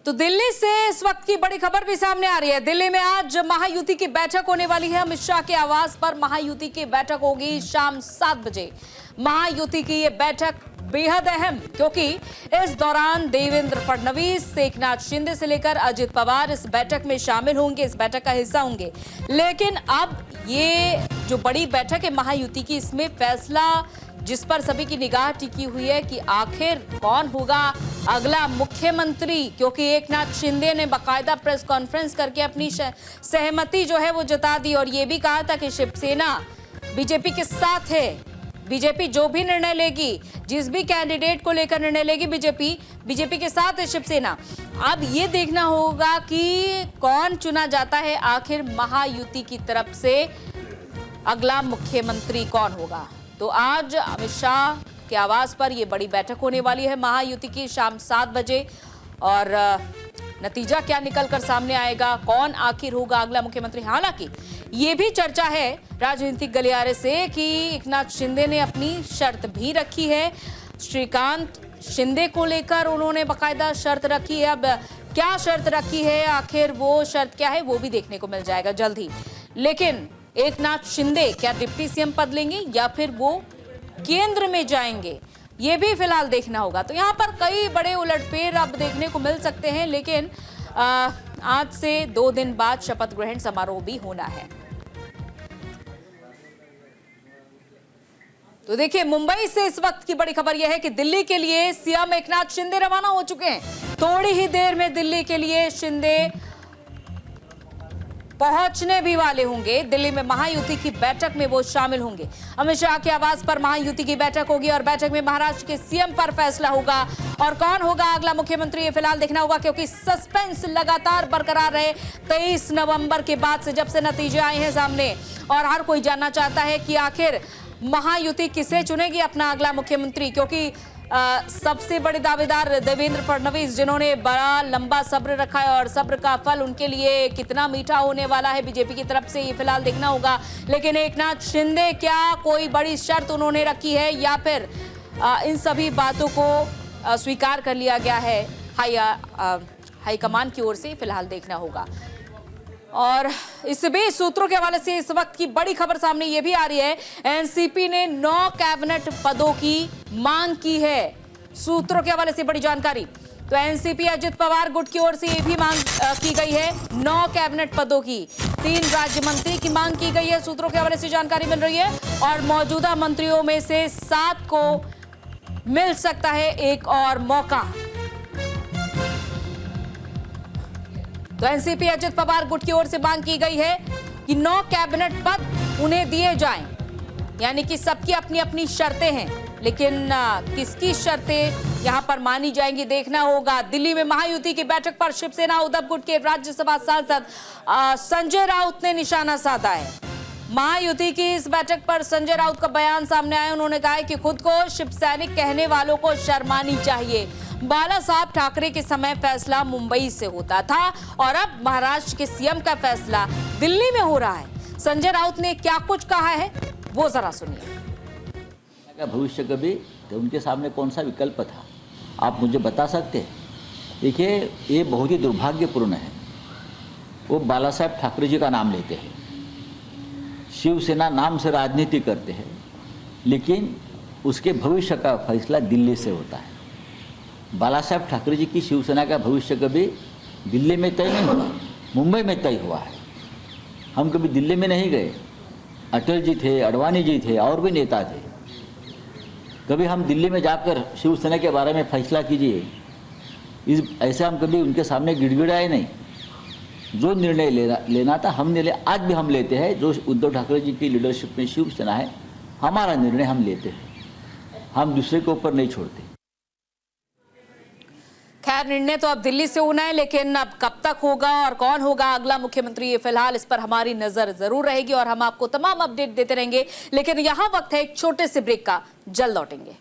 तो दिल्ली से इस वक्त की बड़ी खबर भी सामने आ रही है। दिल्ली में आज महायुति की बैठक होने वाली है। अमित शाह के आवास पर महायुति की बैठक होगी शाम 7 बजे। महायुति की ये बैठक बेहद अहम, क्योंकि इस दौरान देवेंद्र फडणवीस, एकनाथ शिंदे से लेकर अजित पवार इस बैठक में शामिल होंगे, इस बैठक का हिस्सा होंगे। लेकिन अब ये जो बड़ी बैठक है महायुति की, इसमें फैसला जिस पर सभी की निगाह टिकी हुई है कि आखिर कौन होगा अगला मुख्यमंत्री, क्योंकि एकनाथ शिंदे ने बाकायदा प्रेस कॉन्फ्रेंस करके अपनी सहमति जो है वो जता दी और ये भी कहा था कि शिवसेना बीजेपी के साथ है। बीजेपी जो भी निर्णय लेगी, जिस भी कैंडिडेट को लेकर निर्णय लेगी, बीजेपी के साथ है शिवसेना। अब ये देखना होगा कि कौन चुना जाता है आखिर महायुति की तरफ से, अगला मुख्यमंत्री कौन होगा। तो आज अमित शाह के आवास पर यह बड़ी बैठक होने वाली है महायुति की शाम 7 बजे और नतीजा क्या निकलकर सामने आएगा, कौन आखिर होगा अगला मुख्यमंत्री। हालांकि ये भी चर्चा है राजनीतिक गलियारे से कि एकनाथ शिंदे ने अपनी शर्त भी रखी है। श्रीकांत शिंदे को लेकर उन्होंने बाकायदा शर्त रखी है। अब क्या शर्त रखी है, आखिर वो शर्त क्या है, वो भी देखने को मिल जाएगा जल्द ही। लेकिन एकनाथ शिंदे क्या डिप्टी सीएम पद लेंगे या फिर वो केंद्र में जाएंगे, ये भी फिलहाल देखना होगा। तो यहाँ पर कई बड़े उलटफेर अब देखने को मिल सकते हैं। लेकिन आज से 2 दिन बाद शपथ ग्रहण समारोह भी होना है। तो देखिए, मुंबई से इस वक्त की बड़ी खबर यह है कि दिल्ली के लिए सीएम एकनाथ शिंदे रवाना हो चुके हैं। थोड़ी ही देर में दिल्ली के लिए शिंदे पहुंचने भी वाले होंगे। दिल्ली में महायुति की बैठक में वो शामिल होंगे। अमित शाह के आवास पर महायुति की बैठक होगी और बैठक में महाराष्ट्र के सीएम पर फैसला होगा और कौन होगा अगला मुख्यमंत्री, ये फिलहाल देखना होगा, क्योंकि सस्पेंस लगातार बरकरार रहे 23 नवंबर के बाद से, जब से नतीजे आए हैं सामने। और हर कोई जानना चाहता है कि आखिर महायुति किसे चुनेगी अपना अगला मुख्यमंत्री, क्योंकि सबसे बड़े दावेदार देवेंद्र फडणवीस, जिन्होंने बड़ा लंबा सब्र रखा है और सब्र का फल उनके लिए कितना मीठा होने वाला है बीजेपी की तरफ से, ये फिलहाल देखना होगा। लेकिन एकनाथ शिंदे, क्या कोई बड़ी शर्त उन्होंने रखी है या फिर इन सभी बातों को स्वीकार कर लिया गया है हाईकमान की ओर से, फिलहाल देखना होगा। और इस भी सूत्रों के हवाले से इस वक्त की बड़ी खबर सामने ये भी आ रही है, एनसीपी ने 9 कैबिनेट पदों की मांग की है। सूत्रों के हवाले से बड़ी जानकारी। तो एनसीपी अजित पवार गुट की ओर से ये भी मांग की गई है 9 कैबिनेट पदों की। 3 राज्य मंत्री की मांग की गई है, सूत्रों के हवाले से जानकारी मिल रही है। और मौजूदा मंत्रियों में से 7 को मिल सकता है एक और मौका। तो एनसीपी अजित पवार गुट की ओर से मांग की गई है कि 9 कैबिनेट पद उन्हें दिए जाएं। यानी कि सबकी अपनी अपनी शर्तें हैं, लेकिन किसकी शर्तें यहां पर मानी जाएंगी देखना होगा। दिल्ली में महायुति की बैठक पर शिवसेना उद्धव गुट के राज्यसभा सांसद संजय राउत ने निशाना साधा है। महायुति की इस बैठक पर संजय राउत का बयान सामने आया। उन्होंने कहा है कि खुद को शिव सैनिक कहने वालों को शर्मानी चाहिए। बाला साहब ठाकरे के समय फैसला मुंबई से होता था और अब महाराष्ट्र के सीएम का फैसला दिल्ली में हो रहा है। संजय राउत ने क्या कुछ कहा है वो जरा सुनिए। भविष्य कभी उनके सामने कौन सा विकल्प था, आप मुझे बता सकते हैं? देखिए, ये बहुत ही दुर्भाग्यपूर्ण है। वो बाला साहब ठाकरे जी का नाम लेते हैं, शिवसेना नाम से राजनीति करते हैं, लेकिन उसके भविष्य का फैसला दिल्ली से होता है। बाला साहब ठाकरे जी की शिवसेना का भविष्य कभी दिल्ली में तय नहीं हुआ, मुंबई में तय हुआ है। हम कभी दिल्ली में नहीं गए। अटल जी थे, अडवाणी जी थे, और भी नेता थे। कभी हम दिल्ली में जाकर शिवसेना के बारे में फैसला कीजिए, ऐसे हम कभी उनके सामने गिड़गिड़ाए नहीं। जो निर्णय लेना था हमने ले, आज भी हम लेते हैं। जो उद्धव ठाकरे जी की लीडरशिप में शिवसेना है, हमारा निर्णय हम लेते हैं, हम दूसरे के ऊपर नहीं छोड़ते। खैर, निर्णय तो अब दिल्ली से होना है, लेकिन अब कब तक होगा और कौन होगा अगला मुख्यमंत्री, ये फिलहाल इस पर हमारी नजर जरूर रहेगी और हम आपको तमाम अपडेट देते रहेंगे। लेकिन यहाँ वक्त है एक छोटे से ब्रेक का, जल्द लौटेंगे।